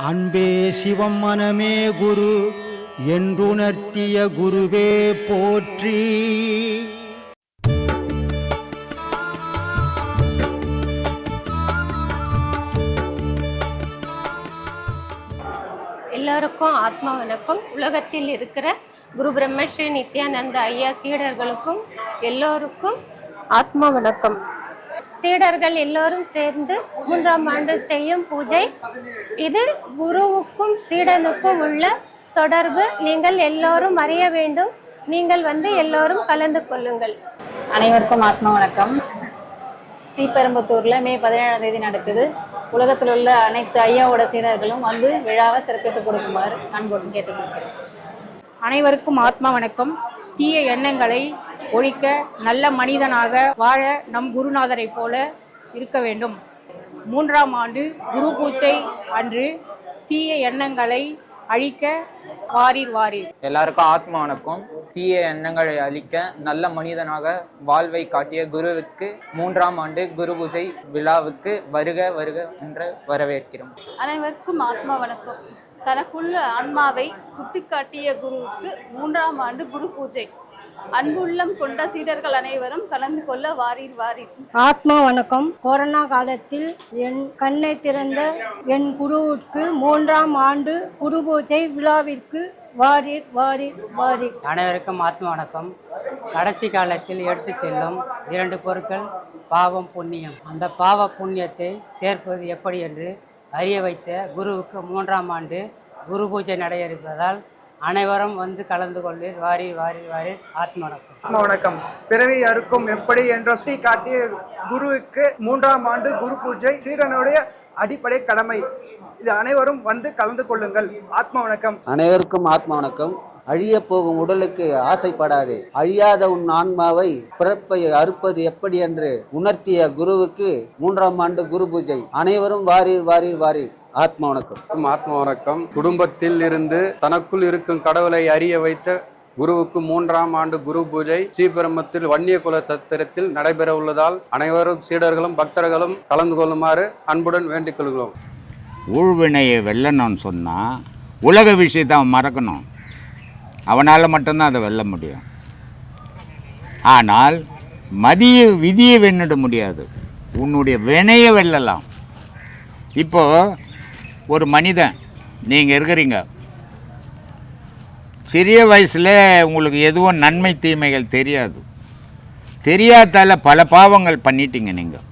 அன்பே சிவம் மனமே குரு என்றுணர்த்திய குருவே போற்றி. எல்லோருக்கும் ஆத்மா வணக்கம். உலகத்தில் இருக்கிற குரு பிரம்மஸ்ரீ நித்யானந்த ஐயா சீடர்களுக்கும் எல்லோருக்கும் ஆத்மா வணக்கம். சீடர்கள் எல்லோரும் சேர்ந்து 3ஆம் ஆண்டு செய்யும் பூஜை இது. குருவுக்கும் சீடனுக்கும் உள்ள தொடர்பு நீங்கள் எல்லோரும் அறிய வேண்டும். நீங்கள் எல்லோரும் கலந்து கொள்ளுங்கள். அனைவருக்கும் ஆத்மா வணக்கம். ஸ்ரீபெரும்புத்தூர்ல மே 17ஆம் தேதி நடக்குது. உலகத்தில் உள்ள அனைத்து ஐயாவோட சீடர்களும் விழாவை சிறப்பித்து கொடுக்குமாறு அன்போடு கேட்டுக்கொள்கிறேன். அனைவருக்கும் ஆத்மா வணக்கம். தீய எண்ணங்களை ஒழிக்க நல்ல மனிதனாக வாழ நம் குருநாதரை போல இருக்க வேண்டும். 3ஆம் ஆண்டு குரு பூஜை அன்று தீய எண்ணங்களை அழிக்க வாரீர் வாரீர். எல்லாருக்கும் ஆத்மா வணக்கம். தீய எண்ணங்களை அழிக்க நல்ல மனிதனாக வாழ்வை காட்டிய குருவுக்கு 3ஆம் ஆண்டு குரு பூஜை விழாவுக்கு வருக வருக என்று வரவேற்கிறோம். அனைவருக்கும் ஆத்மா வணக்கம். தனக்குள்ள ஆன்மாவை சுட்டிக்காட்டிய குருவுக்கு 3ஆம் ஆண்டு குரு பூஜை. அன்புள்ளம் கொண்ட சீடர்கள் அனைவரும் கலந்து கொள்ள வாரீர் வாரீர். ஆத்மா வணக்கம். கொரோனா காலத்தில் என் கண்ணை திறந்த என் குருவுக்கு 3ஆம் ஆண்டு குரு பூஜை விழாவிற்கு வாரீர் வாரீர் வாரீர். அனைவருக்கும் ஆத்மா வணக்கம். கடைசி காலத்தில் எடுத்து செல்லும் 2 பொருட்கள் பாவம் புண்ணியம். அந்த பாவ புண்ணியத்தை சேர்ப்பது எப்படி என்று அறிய வைத்த குருவுக்கு 3ஆம் ஆண்டு குரு பூஜை நடைபெறுவதால் அனைவரும் கலந்து கொள்வீர் வாரீர் வாரீர் வாரீர். ஆத்மா வணக்கம். ஆத்மா வணக்கம். பிறவி அறுக்கும் எப்படி என்ற காட்டிய குருவுக்கு 3ஆம் ஆண்டு குரு பூஜை சீடனுடைய அடிப்படை கடமை. இது அனைவரும் கலந்து கொள்ளுங்கள். ஆத்மா வணக்கம். அனைவருக்கும் ஆத்மா வணக்கம். அழிய போகும் உடலுக்கு ஆசைப்படாதே, அழியாத உன் ஆன்மாவை பிறப்பை அறுப்பது எப்படி என்று உணர்த்திய குருவுக்கு 3ஆம் ஆண்டு குரு பூஜை. அனைவரும் வாரீர் வாரீர் வாரீர். ஆத்மா வணக்கம். ஆத்மா வணக்கம். குடும்பத்தில் இருந்து தனக்குள் இருக்கும் கடவுளை அறிய வைத்த குருவுக்கு 3ஆம் ஆண்டு குரு பூஜை ஸ்ரீபெரும்புத்தூர் வன்னியகுல சத்திரத்தில் நடைபெற உள்ளதால் அனைவரும் சீடர்களும் பக்தர்களும் கலந்து கொள்ளுமாறு அன்புடன் வேண்டிக் கொள்கிறோம். ஊழ்வினையை வெல்லணும்னு சொன்னால் உலக விஷயத்தை அவன் மறக்கணும். அவனால் மட்டும்தான் அதை வெல்ல முடியும். ஆனால் விதியை வென்னிட முடியாது. உன்னுடைய வினையை வெல்லலாம். இப்போது ஒரு மனிதன் நீங்கள் இருக்கிறீங்க, சிறிய வயசில் உங்களுக்கு எதுவும் நன்மை தீமைகள் தெரியாதால பல பாவங்கள் பண்ணிட்டீங்க நீங்கள்.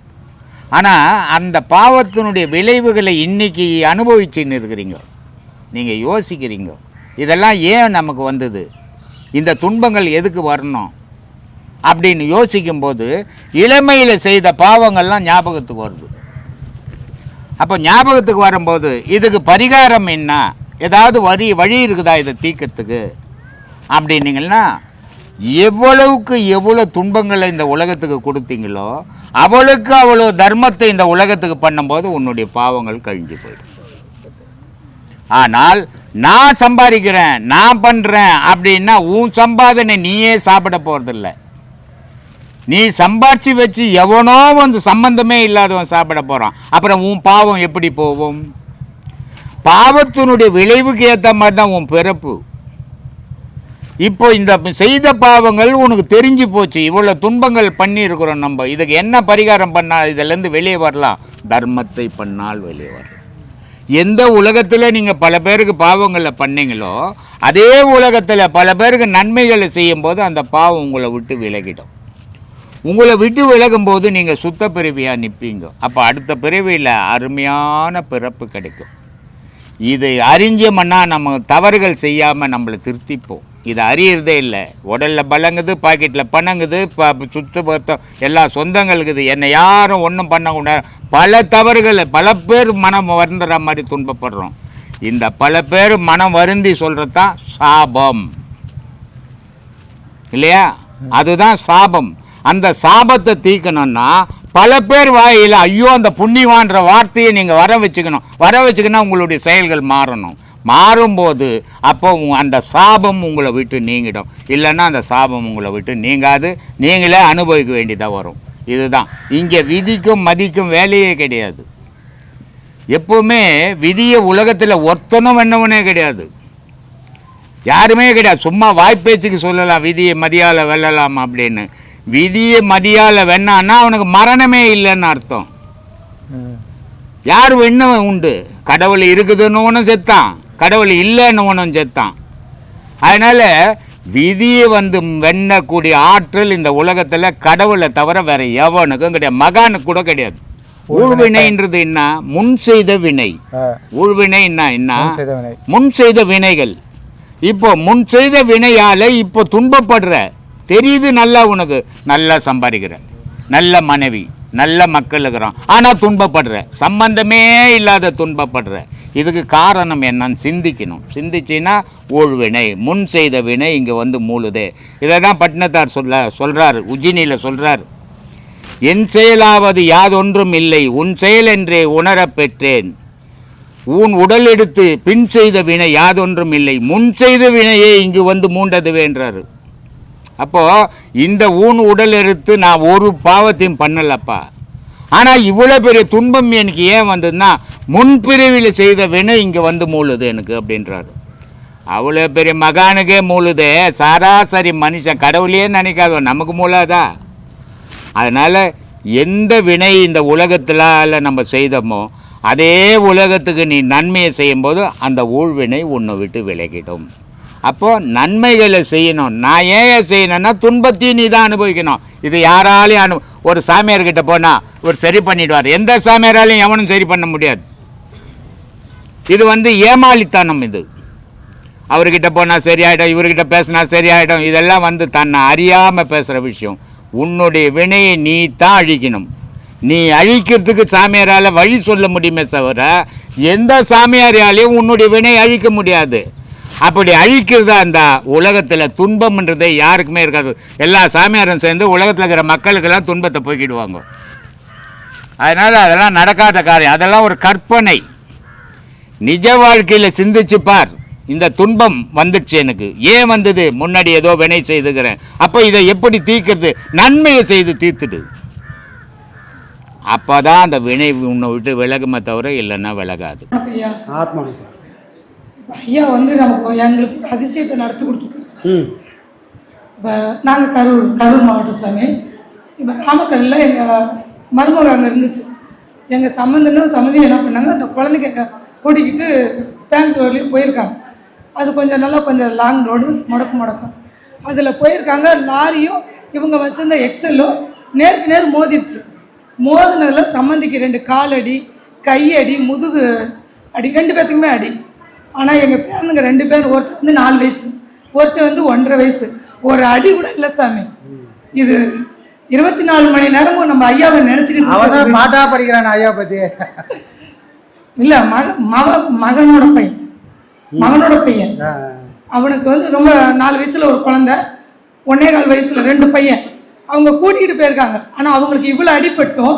ஆனால் அந்த பாவத்தினுடைய விளைவுகளை இன்றைக்கி அனுபவிச்சுன்னு இருக்கிறீங்க. நீங்கள் யோசிக்கிறீங்க, இதெல்லாம் ஏன் நமக்கு வந்தது, இந்த துன்பங்கள் எதுக்கு வரணும் அப்படின்னு யோசிக்கும்போது இளமையில் செய்த பாவங்கள்லாம் ஞாபகத்துக்கு வருது. அப்போ ஞாபகத்துக்கு வரும்போது இதுக்கு பரிகாரம் என்ன, ஏதாவது வழி இருக்குதா இதை தீர்க்கறதுக்கு அப்படின்னீங்கன்னா, எவ்வளவுக்கு எவ்வளோ துன்பங்களை இந்த உலகத்துக்கு கொடுத்தீங்களோ அவளுக்கு அவ்வளோ தர்மத்தை இந்த உலகத்துக்கு பண்ணும்போது உன்னுடைய பாவங்கள் கழிஞ்சு போயிடும். ஆனால் நான் சம்பாதிக்கிறேன், நான் பண்ணுறேன் அப்படின்னா உன் சம்பாதனை நீயே சாப்பிட போகிறதில்ல. நீ சம்பாதிச்சு வச்சு எவனோ சம்பந்தமே இல்லாதவன் சாப்பிட போகிறான். அப்புறம் உன் பாவம் எப்படி போகும்? பாவத்தினுடைய விளைவுக்கு ஏற்ற மாதிரி தான் உன் பிறப்பு. இப்போ இந்த செய்த பாவங்கள் உனக்கு தெரிஞ்சு போச்சு. இவ்வளோ துன்பங்கள் பண்ணியிருக்கிறோம் நம்ம. இதுக்கு என்ன பரிகாரம் பண்ணால் இதிலேருந்து வெளியே வரலாம்? தர்மத்தை பண்ணால் வெளியே வரலாம். எந்த உலகத்தில் நீங்கள் பல பேருக்கு பாவங்களை பண்ணீங்களோ அதே உலகத்தில் பல பேருக்கு நன்மைகளை செய்யும்போது அந்த பாவம் உங்களை விட்டு விலகிடும். உங்களை விட்டு விலகும்போது நீங்கள் சுத்த பிறவியாக நிற்பீங்க. அப்போ அடுத்த பிறவியில் அருமையான பிறப்பு கிடைக்கும். இதை அறிஞ்சோம்னா நம்ம தவறுகள் செய்யாமல் நம்மளை திருத்திப்போம். இதை அறியறதே இல்லை. உடலில் பலங்குது, பாக்கெட்டில் பணங்குது, சுற்று பத்தம் எல்லா சொந்தங்களுக்குது. என்னை யாரும் ஒன்றும் பண்ணக்கூடாது. பல தவறுகளை பல பேர் மனம் வருந்துற மாதிரி துன்பப்படுறோம். இந்த பல பேர் மனம் வருந்தி சொல்கிறது தான் சாபம் இல்லையா? அதுதான் சாபம். அந்த சாபத்தை தீர்க்கணும்னா பல பேர் வாயில் ஐயோ அந்த புண்ணியவான்ற வார்த்தையை நீங்கள் வர வச்சுக்கணும். உங்களுடைய செயல்கள் மாறும்போது அப்போ அந்த சாபம் உங்களை விட்டு நீங்கிடும். இல்லைன்னா அந்த சாபம் உங்களை விட்டு நீங்காது. நீங்களே அனுபவிக்க வேண்டியதாக வரும். இதுதான் இங்கே விதிக்கும் மதிக்கும் வேலையே கிடையாது. எப்பவுமே விதியை உலகத்தில் ஒருத்தனும் வெண்ணவனே கிடையாது, யாருமே கிடையாது. சும்மா வாய்ப்பேச்சுக்கு சொல்லலாம் விதியை மதியால் வெல்லலாம் அப்படின்னு. விதியை மதியால் வெண்ணான்னா அவனுக்கு மரணமே இல்லைன்னு அர்த்தம். யார் வெண்ணவன் உண்டு? கடவுள் இருக்குதுன்னு ஒன்றும் செத்தான், கடவுள் இல்லைன்னு ஒன்றும் செத்தான். அதனால் விதியை வெண்ணக்கூடிய ஆற்றல் இந்த உலகத்தில் கடவுளை தவிர வேற எவனுக்கும் கிடையாது, மகானுக்கு கூட கிடையாது. ஊழ்வினைன்றது என்ன? முன் செய்த வினை. ஊழ்வினை என்ன? முன் செய்த வினைகள். இப்போ முன் செய்த வினையால் இப்போ துன்பப்படுற தெரியுது. நல்லா உனக்கு நல்லா சம்பாதிக்கிற, நல்ல மனைவி, நல்ல மக்கள் இருக்கிறான், ஆனால் துன்பப்படுற, சம்பந்தமே இல்லாத துன்பப்படுற. இதுக்கு காரணம் என்னன்னு சிந்திக்கணும். சிந்திச்சின்னா ஊழ்வினை, முன் செய்த வினை இங்கே மூழுதே. இதை தான் பட்டினத்தார் சொல்கிறார், உஜினியில் சொல்கிறார். என் செயலாவது யாதொன்றும் இல்லை, உன் செயல் என்றே உணரப் பெற்றேன். உன் உடல் எடுத்து பின் செய்த வினை யாதொன்றும் இல்லை, முன் செய்த வினையே இங்கு மூண்டது வேண்டார். அப்போது இந்த ஊன் உடல் எடுத்து நான் ஒரு பாவத்தையும் பண்ணலப்பா, ஆனால் இவ்வளோ பெரிய துன்பம் எனக்கு ஏன் வந்ததுன்னா முன்பிரிவில் செய்த வினை இங்கே மூழுது எனக்கு அப்படின்றாரு. அவ்வளோ பெரிய மகானுக்கே மூழுதே, சராசரி மனுஷன் கடவுளையே நினைக்காதவன் நமக்கு மூலாதா? அதனால் எந்த வினை இந்த உலகத்தில் நம்ம செய்தோமோ அதே உலகத்துக்கு நீ நன்மையை செய்யும்போது அந்த ஊழ்வினை உன்னை விட்டு விலகிடும். அப்போது நன்மைகளை செய்யணும். நான் ஏன் செய்யணும்னா துன்பத்தையும் நீ தான் அனுபவிக்கணும். இது யாராலையும் ஒரு சாமியார்கிட்ட போனால் ஒரு சரி பண்ணிடுவார், எந்த சாமியாராலையும் எவனும் சரி பண்ண முடியாது. இது ஏமாளித்தனம். இது அவர்கிட்ட போனால் சரியாயிடும், இவர்கிட்ட பேசினா சரியாயிடும், இதெல்லாம் தன்னை அறியாமல் பேசுகிற விஷயம். உன்னுடைய வினையை நீ தான் அழிக்கணும். நீ அழிக்கிறதுக்கு சாமியாரால் வழி சொல்ல முடியுமே தவிர எந்த சாமியாராலையும் உன்னுடைய வினை அழிக்க முடியாது. அப்படி அழிக்கிறதா அந்த உலகத்தில் துன்பம்ன்றதே யாருக்குமே இருக்காது. எல்லா சாமியாரும் சேர்ந்து உலகத்தில் இருக்கிற மக்களுக்கெல்லாம் துன்பத்தை போக்கிடுவாங்க. அதனால் அதெல்லாம் நடக்காத காரியம், அதெல்லாம் ஒரு கற்பனை. நிஜ வாழ்க்கையில் சிந்திச்சு பார். இந்த துன்பம் வந்துடுச்சு எனக்கு, ஏன் வந்தது? முன்னாடி ஏதோ வினை செய்துக்கிறேன். அப்போ இதை எப்படி தீர்க்கிறது? நன்மையை செய்து தீர்த்துடு. அப்போ தான் அந்த வினை உன்னை விட்டு விலகுமே தவிர இல்லைன்னா விலகாது. ஆத்மா இப்போ ஐயா நமக்கு எங்களுக்கு ஒரு அதிசயத்தை நடத்தி கொடுத்துருக்கோம். இப்போ நாங்கள் கரூர் மாவட்டம் சாமி. இப்போ நாமக்கல்லில் எங்கள் மருமக அங்கே இருந்துச்சு. எங்கள் சம்மந்தி என்ன பண்ணாங்க, அந்த குழந்தைங்க எங்கள் கூட்டிக்கிட்டு பேங்க் ரோட்லேயும் போயிருக்காங்க. அது கொஞ்சம் லாங் ரோடு, முடக்கம். அதில் போயிருக்காங்க. லாரியும் இவங்க வச்சுருந்த எக்ஸலும் நேருக்கு நேர் மோதிருச்சு. மோதினதில் சம்மந்திக்கு 2 காலடி, கையடி, முதுகு அடி, 2 பேர்த்துக்குமே அடி. ஆனால் எங்கள் பேருந்துங்க 2 பேர், ஒருத்தர் 4 வயசு, ஒருத்தர் 1.5 வயசு. ஒரு அடி கூட இல்லை சாமி. இது 24 மணி நேரமும் நம்ம ஐயாவை நினச்சிக்கிட்டு பாட்டா படிக்கிறான் ஐயா பற்றி. இல்லை, மகனோட பையன். அவனுக்கு ரொம்ப 4 வயசுல ஒரு குழந்தை, 1.25 வயசுல 2 பையன். அவங்க கூட்டிகிட்டு போயிருக்காங்க. ஆனால் அவங்களுக்கு இவ்வளோ அடிபட்டும்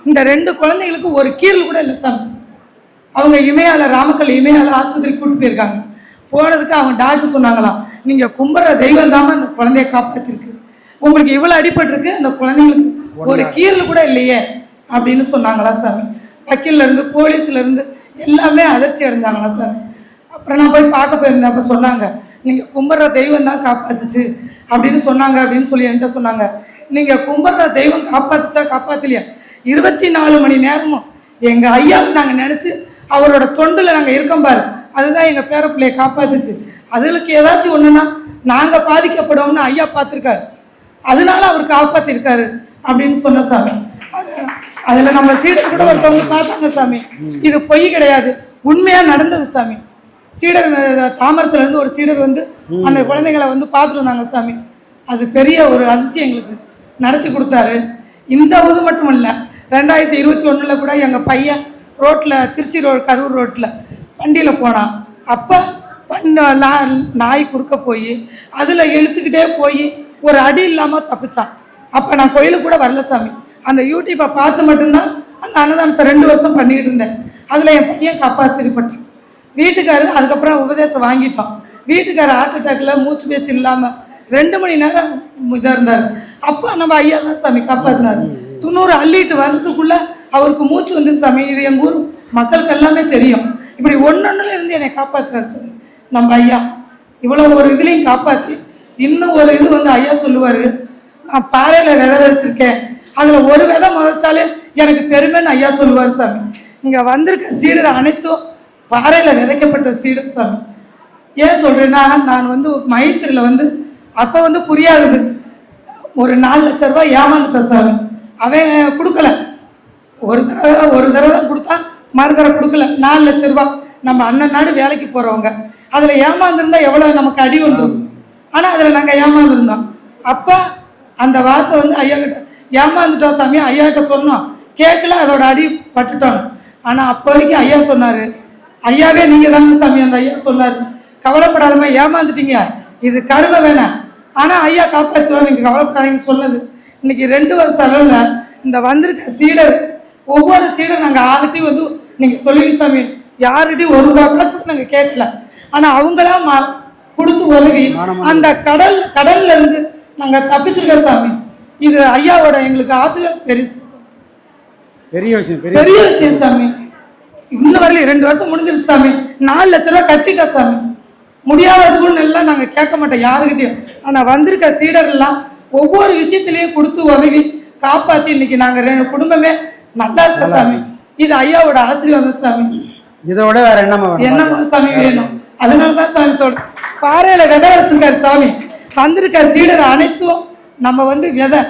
இந்த 2 குழந்தைங்களுக்கு ஒரு கீரல் கூட இல்லை சாமி. அவங்க ராமக்கல் இமயால ஆஸ்பத்திரிக்கு கூப்பிட்டு போயிருக்காங்க. போனதுக்கு அவங்க டாக்டர் சொன்னாங்களாம், நீங்கள் கும்பிட்ற தெய்வம் தாம அந்த குழந்தைய காப்பாற்றிருக்கு, உங்களுக்கு இவ்வளோ அடிபட்டிருக்கு, அந்த குழந்தைங்களுக்கு ஒரு கீரல் கூட இல்லையே அப்படின்னு சொன்னாங்களா சாமி. வக்கீல்லேருந்து போலீஸ்லேருந்து எல்லாமே அதிர்ச்சி அடைஞ்சாங்களா சாமி. அப்புறம் நான் போய் பார்க்க போயிருந்தேன். அப்போ சொன்னாங்க, நீங்கள் கும்பிட்ற தெய்வம் தான் காப்பாற்றுச்சு அப்படின்னு சொன்னாங்க. அப்படின்னு சொல்லி என்கிட்ட சொன்னாங்க, நீங்கள் கும்பிட்ற தெய்வம் காப்பாற்றுச்சா காப்பாற்றலையா, 24 மணி நேரமும் எங்கள் ஐயாவை நாங்கள் நினச்சி அவரோட தொண்டில் நாங்கள் இருக்கோம் பாரு, அதுதான் எங்கள் பேர பிள்ளையை காப்பாற்றுச்சு. அதுகளுக்கு ஏதாச்சும் ஒன்றுன்னா நாங்கள் பாதிக்கப்படுவோம்னு ஐயா பார்த்துருக்காரு, அதனால அவர் காப்பாற்றிருக்காரு அப்படின்னு சொன்ன சாமி. அதில் நம்ம சீடர் கூட ஒருத்தவங்க பார்த்தாங்க சாமி. இது பொய் கிடையாது, உண்மையாக நடந்தது சாமி. சீடர் தாமரத்துலேருந்து ஒரு சீடர் அந்த குழந்தைங்களை பார்த்துட்டு வந்தாங்க சாமி. அது பெரிய ஒரு அதிசயம் எங்களுக்கு நடத்தி கொடுத்தாரு. இந்த இது மட்டும் இல்லை, 2021 கூட எங்கள் பையன் ரோட்டில், திருச்சி கரூர் ரோட்டில் வண்டியில் போனான். அப்போ நாய் குறுக்க போய் அதில் இழுத்துக்கிட்டே போய் ஒரு அடி இல்லாமல் தப்பிச்சான். அப்போ நான் கோயிலுக்கு கூட வரல சாமி. அந்த யூடியூப்பை பார்த்து மட்டும்தான் அந்த அன்னதானத்தை 2 வருஷம் பண்ணிக்கிட்டு இருந்தேன். அதில் என் பையன் காப்பாற்றிப்பட்டான். வீட்டுக்காரர் அதுக்கப்புறம் உபதேசம் வாங்கிட்டோம். வீட்டுக்காரர் ஹார்ட் அட்டாக்ல மூச்சு பேச்சு இல்லாமல் 2 மணி நேரம் இதாக இருந்தார். அப்போ நம்ம ஐயா தான் சாமி காப்பாற்றினார். 90 அள்ளிட்டு வர்றதுக்குள்ள அவருக்கு மூச்சு வந்து சாமி. இது எங்கள் ஊர் மக்களுக்கு எல்லாமே தெரியும். இப்படி ஒன்னொன்னுல இருந்து என்னை காப்பாற்றுறாரு சாமி நம்ம ஐயா. இவ்வளோ ஒரு இதுலேயும் காப்பாற்றி இன்னும் ஒரு இது வந்து ஐயா சொல்லுவார், நான் பாறையில் விதை வச்சிருக்கேன், அதில் ஒரு விதை முளைச்சாலே எனக்கு பெருமைன்னு ஐயா சொல்லுவார் சாமி. இங்கே வந்திருக்க சீடர் அனைத்தும் பாறையில் விதைக்கப்பட்ட சீடர் சாமி. ஏன் சொல்கிறேன்னா, நான் வந்து மைத்திரியில் வந்து அப்போ வந்து புரியாதது ஒரு 4 லட்ச ரூபாய் ஏமாந்துட்டேன் சாமி. அவன் கொடுக்கல, ஒரு தடவை தான் கொடுத்தான், மறுதடவை கொடுக்கல. 4 லட்ச ரூபா நம்ம அண்ணன் நாடு வேலைக்கு போகிறவங்க, அதில் ஏமாந்துருந்தா எவ்வளோ நமக்கு அடி வந்துடும். ஆனால் அதில் நாங்கள் ஏமாந்துருந்தோம். அப்போ அந்த வார்த்தை வந்து ஐயா கிட்ட ஏமாந்துட்டோம் சாமி, ஐயா கிட்ட சொன்னோம், கேட்கல, அதோட அடி பட்டுட்டோம். ஆனால் அப்போதைக்கு ஐயா சொன்னார், ஐயாவே நீங்கள் தாங்க சாமி. அந்த ஐயா சொன்னார், கவலைப்படாதமா, ஏமாந்துட்டீங்க, இது கருமை வேணாம், ஆனால் ஐயா காப்பாற்றுவார், நீங்கள் கவலைப்படாதீங்கன்னு சொன்னது. இன்னைக்கு 2 வருஷ அளவில் இந்த வந்திருக்க சீடர், ஒவ்வொரு சீடர் நாங்கள் யார்கிட்டையும் வந்து நீங்கள் சொல்லுங்க சாமி, யார்கிட்டையும் 1 ரூபா காசு கூட நாங்கள் கேட்கல. ஆனால் அவங்களாம் கொடுத்து உதவி அந்த கடல்ல இருந்து நாங்கள் தப்பிச்சிருக்கோம் சாமி. இது ஐயாவோட எங்களுக்கு ஆசீர்வாதம் பெரிய விஷயம் சாமி. இன்ன வரையிலும் 2 வருஷம் முடிஞ்சிருச்சு சாமி. 4 லட்ச ரூபா கட்டிட்டோம் சாமி. முடியாத சூழ்நிலை நாங்கள் கேட்க மாட்டோம் யாருக்கிட்டையும். ஆனால் வந்திருக்க சீடர்லாம் ஒவ்வொரு விஷயத்திலையும் கொடுத்து உதவி காப்பாற்றி இன்னைக்கு நாங்கள் 2 குடும்பமே நல்லா இருக்க சாமி. இது ஐயாவோட ஆசீர்வாதம் சாமி. இதோட வேற என்னமா சாமி வேணும்? அதனாலதான் சாமி சொல்றேன், பாறையில விதை வச்சிருக்காரு சாமி. வந்திருக்க சீடர் அனைத்தும் நம்ம வந்து விதை,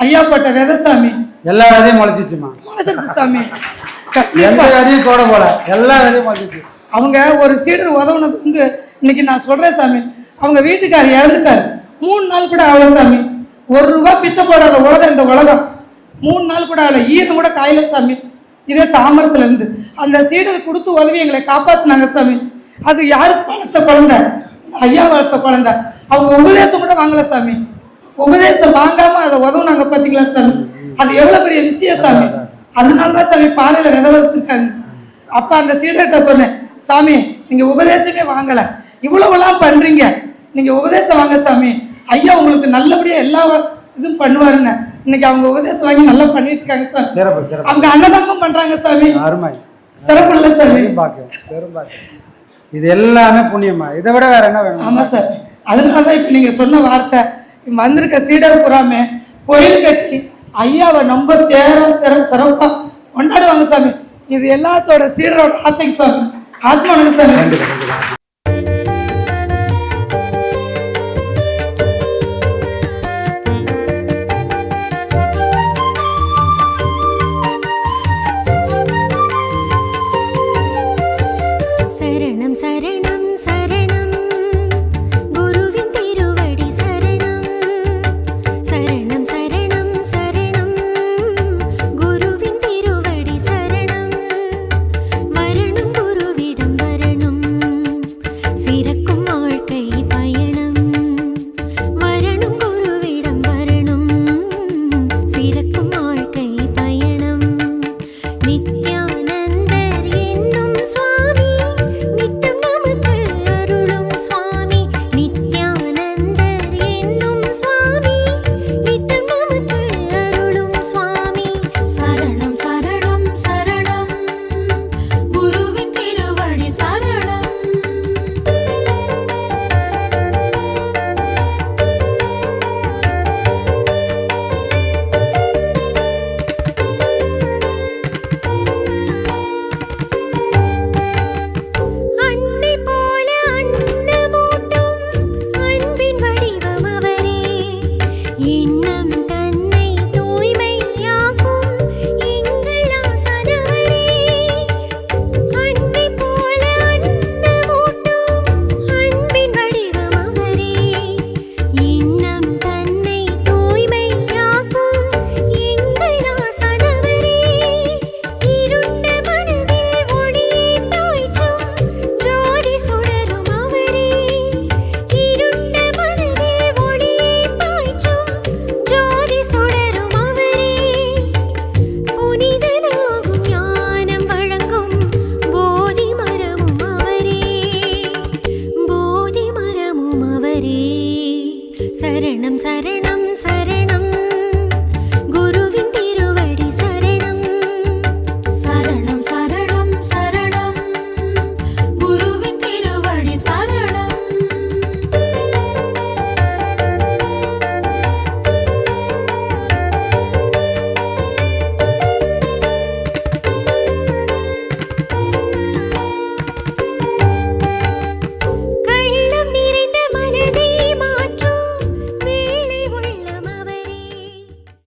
ஐயா போட்ட விதை சாமி. எல்லா விதையும் முளைச்சிச்சுமா? முளைச்சிருச்சு சாமி. எந்த விதையும் சோட போல, எல்லா விதையும் முளைச்சிச்சு. அவங்க ஒரு சீடர் உதவுனது வந்து இன்னைக்கு நான் சொல்றேன் சாமி. அவங்க வீட்டுக்காரர் இறந்துட்டாரு, 3 நாள் கூட ஆகல சாமி. 1 ரூபா பிச்சை போடாத உலகம் இந்த உலகம். 3 நாள் கூட ஆகல, ஈரம் கூட காயல சாமி. இதே தாமரத்துல இருந்து அந்த சீடர் கொடுத்து உதவி எங்களை காப்பாத்தினாங்க சாமி. அது யாரு வளர்த்த குழந்தை? ஐயா வளர்த்த குழந்தை. அவங்க உபதேசம் கூட வாங்கல சாமி. உபதேசம் வாங்காம அதை உதவுனாங்க பாத்தீங்களா சாமி? அது எவ்வளவு பெரிய விஷயம் சாமி. அதனாலதான் சாமி பாறையில விதை வச்சிருக்காங்க. அப்ப அந்த சீடர்கிட்ட சொன்னேன், சாமி நீங்க உபதேசமே வாங்கல, இவ்வளவுலாம் பண்றீங்க, நீங்க உபதேசம் வாங்க சாமி, ஐயா உங்களுக்கு நல்லபடியா எல்லா இதுவும் பண்ணுவாருன்னு. இன்னைக்கு அவங்க உபதேசம் வாங்கி நல்லா பண்ணிட்டு இருக்காங்க சார். அவங்க அன்னதானமும் பண்றாங்க சாமி. சிறப்பு இல்ல சாமி. இது எல்லாமே புண்ணியமா, இதை விட வேற என்ன வேணும்? ஆமா சார். அதனாலதான் இப்ப நீங்க சொன்ன வார்த்தை, வந்திருக்க சீடர் புறாம கோயில் கட்டி ஐயாவை ரொம்ப சிறப்பா கொண்டாடுவாங்க சாமி. இது எல்லாத்தோட சீடரோட ஆசைங்க சாமி. ஆத்மானங்க சாமி.